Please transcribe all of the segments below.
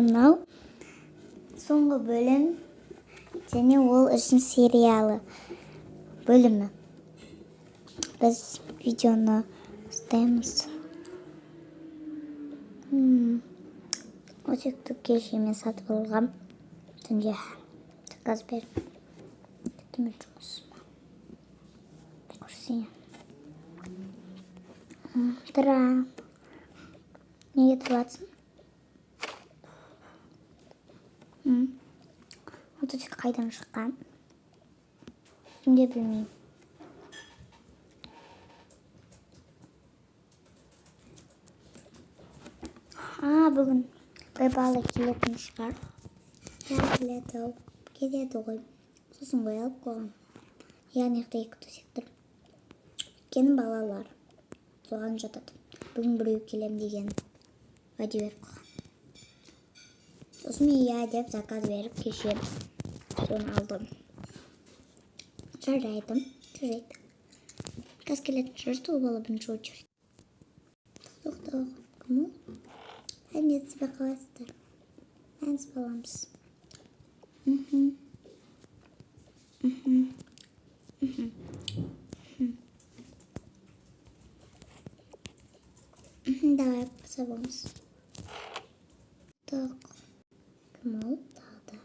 мынау соңғы бөлім және ол үшін сериалы бөлімі. Біз видеоны ұстаймыз. Очекті кешеме сатып алғам. Түнде заказ беріп кеттім жұмысыма. Көрсең. Тұра. Неге тұрватсың? Мотоцикл қайдан шыққан? Түнде білмеймін. Бүгін бала келетін шығар. Келеді ғой. Сосын ғой алып қойған. Яғни екі мотоцикл. Өйткені балалар соған жатады. Бүгін біреу келем деген уәде беріп қойған. Сосын мен деп заказ беріп кеше соны алдым. Жарайды. Газ келетін жүрісті ол бала бірінші очередь. Тоқтау. Кім ол? Әне сізбе қалайсыздар? Әніз баламыз. Давай пособамыз. Так. Кім ол? Тағда.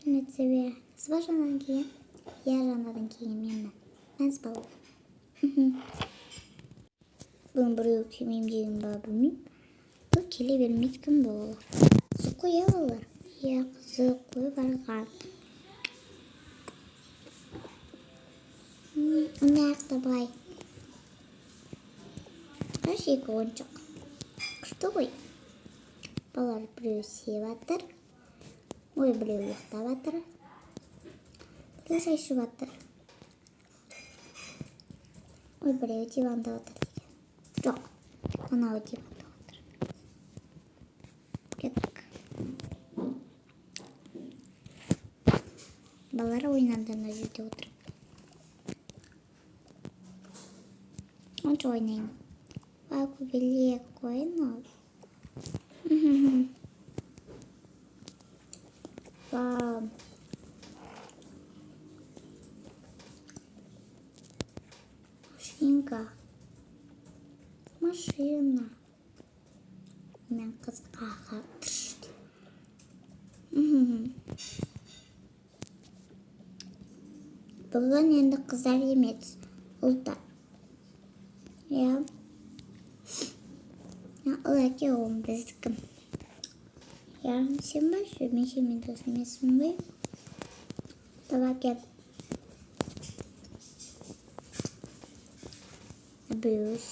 Әне сізбе. Сізбе жанадан кейін? Жанадан кейін менмін. Әніз балам. Бүгін біреу келмейм деген бала білмейм. Бұл келе бермейді кім бұл? Қызық қой балалар. Қызық қой барған. Онда ақтабай. Қаш екі ойыншық. Күшті ғой. Балалар біреу сеп атыр. Ой, біреу ұйықтап атыр. Біреу шай ішіп атыр. Ой, біреу диванда отыр. Жоқ, анау диванда отыр. Кеттік. Балалар ойнады ана жерде отырып. Онша ойнайын. Көбелек қойын ол. Машина. Мен қызға қақтыршты. Бүгін енді қыздар емес. Ұлдар. Ол әке оғым біздікім. Сен ба? Мен дос емеспін бе? Давай кел. Біреуіз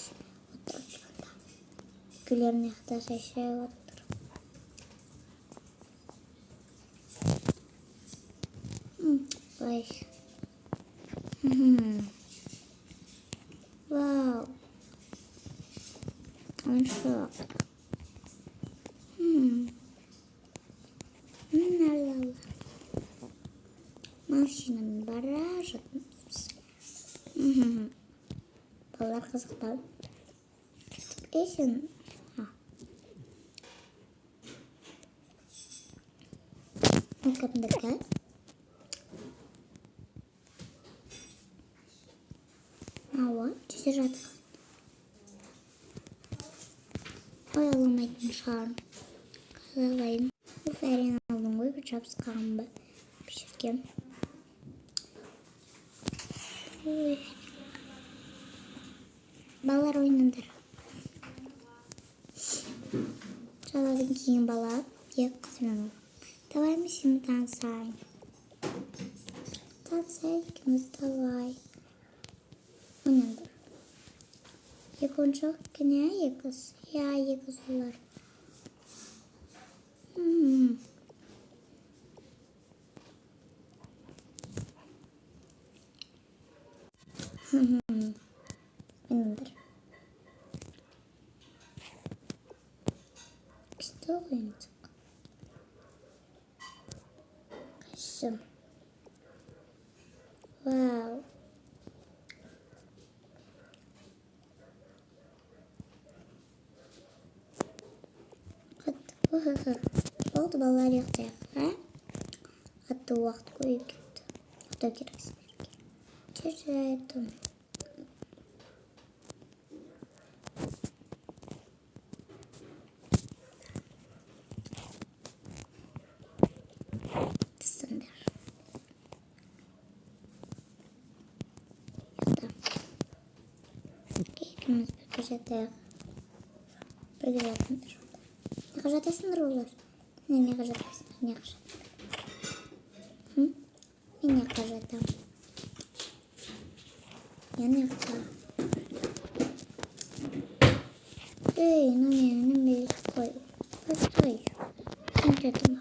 отырып жатыр. Күлерін яқта шай отыр. Ой. Вау. Ойыншық. Нәрді. Машинамен бара жатырмыз. Балалар қызықтау. Сен. Кімдікі? Ауа, жүзе жатқан. Ой, аламайтын шығарым. Қазалайын. Фәрен алдың ғой, бір жабысқағым ба. Пішіргем. Балалар ойнандар. Жаладың кейін бала, екі қызмен ол. Давай мы с ним танцаем. Танцайкіміз, давай. Ойнандар. Екі ойыншық кіне екіз. Екіз олар. Ойнандар. Күшті ойыншық. Қашым. Вау. Oldu ballar yıkacak. Ha? Hatta vakti koyup gitti. O da girersin. Çırçıraydım. Sındır. İkimiz bir gecede bir gecedesindir. Ne gecedesindir olur? Ne gecedesin? Ne gecedesin? Hı? Ne gecedesin? Ya ne gecedesin? No me estoy. Estoy. Intentando.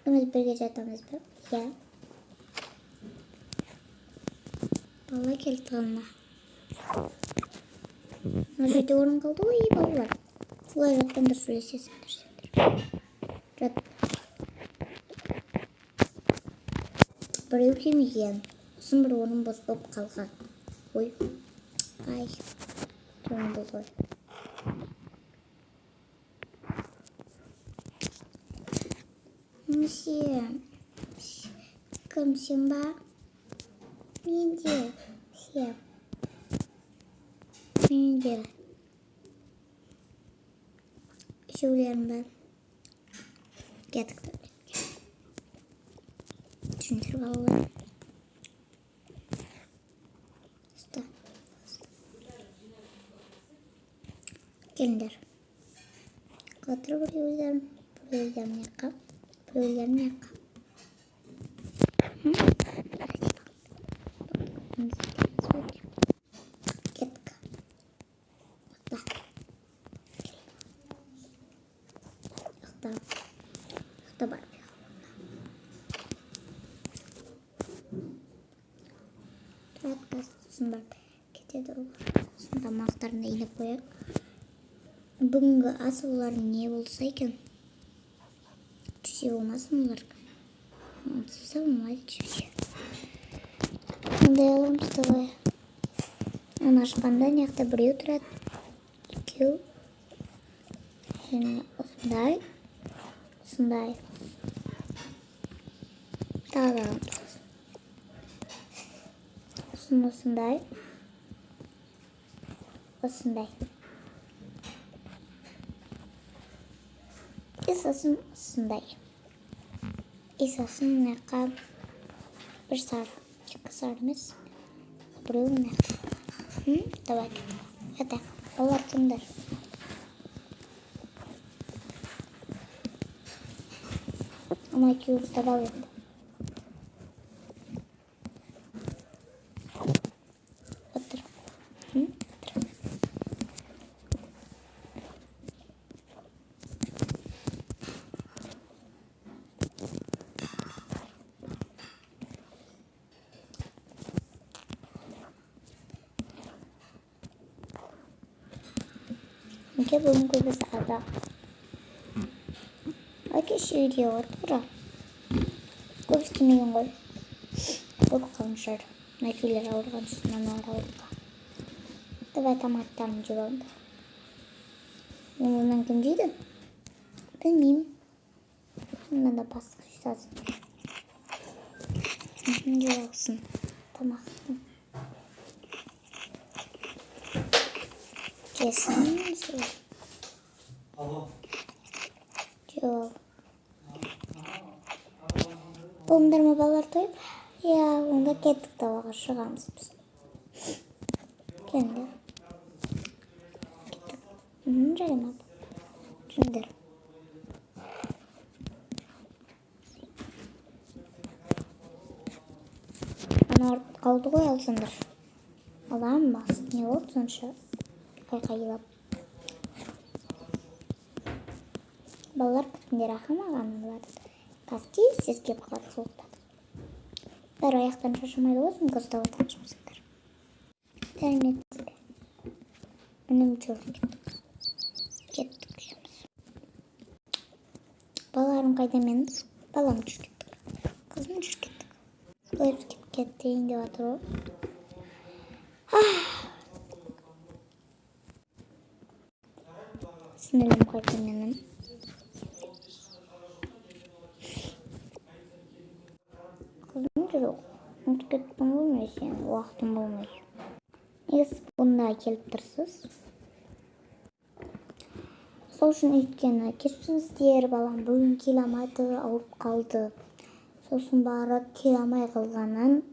Vamos ver ya estamos. Ya. Vallahi geldi kalma. Nerede orang kaldı? O iyi ballar. Ulan zaten de suya sesindir. Buraya kim yiyen? Uzun bir onun bozulup kalkan. Oy. Ay. Tamam bu. Monsieur. Comme Simba. Mince. Siyah. Mince. Söylerim ben. Geldik tabii. Çünkü vallahi. Usta. Gelinler. Katır buraya uyarım. Buraya uyarım yakam. Buraya uyarım yakam. Gittik. Yakta var. Rahat kastasın bak. Кетеді олар. Сонда мақтарына илеп қояйық. Бүгінгі ас олар не болса екен? Түсе болмасын олар. Онсыз болмайды түсе. Ондай аламыз давай. Оны ашқанда неқта біреу тұрады. Екеу. Және осындай. Осындай. Тағы да аламыз. Осындай. Осындай. Исасын осындай. Исасын мынақа бір сар. Екі сар емес. Біреу мынақа. Давай. Это. Олар тыңдар. Ана екеуі ұстап ал енді. Önce bunu gibi sağda. Öyle şey diyor bura. Көп істемеген ғой. Көп қалыңшар. Найфилер ауырған үстінен ауырға. Давай томаттарын жеп алыңдар. Онан кім жейді? Білмеймін. Мында басқа жейсасын. Жеп алсын. Тамақтың. Жесін. Жеп ал. Болыңдар ма балалар тойып? Я, онда кеттік далаға шығамыз біз. Келіңдер. Кеттік. Жарамап. Жүріңдер. Ана алды ғой алсаңдар. Аламын бас. Не болды сонша? Қайқайлап. Балалар күтіңдер ақым ағамын барды. Касти сізге бағар соғды. Бәрі аяқтан шашымайды ғой, соң қыздау атаншымызыңдар. Дәрметсіздер. Үнім жүріп кеттік. Кеттік үшіміз. Балаларым қайда мен? Балам жүр кеттік. Қызым жүр кеттік. Қойып кетейін деп атыр ғой. Сын элем кайтанемин. Kızım yok. Unutуп кетиптин болмой сен, убактың болмой. Неге сиз мында келип турсуз? Сол үчүн өйткөнү кечириңиздер, балам бүгүн келе алмайды, ауырып калды. Сосын барып келе алмай калганын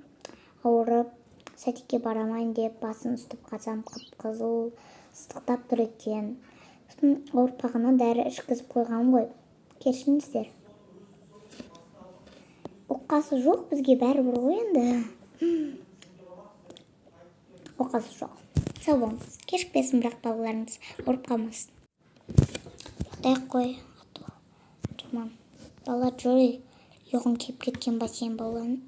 ауырып, садикке барамайын деп басын ыстып калсам кып-кызыл ыстыктап тур экен. Сосын ауырып калгандан дары ичкизип койгам ғой. Кечириңиздер. Уккасы жок, бизге баары бир го энди. Уккасы жок. Сау болуңуз. Кечикпесин бирок балаларыңыз ауырып калмасын. Кудай кой. Жаман. Балалар жой. Йогум кеп кеткен бассейн балаларын.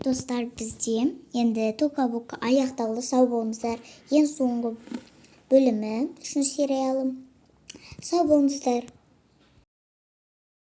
Достар, бизде энди Тука-бука аякталды. Сау болуңуздар. Эң соңку бөлүмү ушул сериалым. Сау болуңуздар.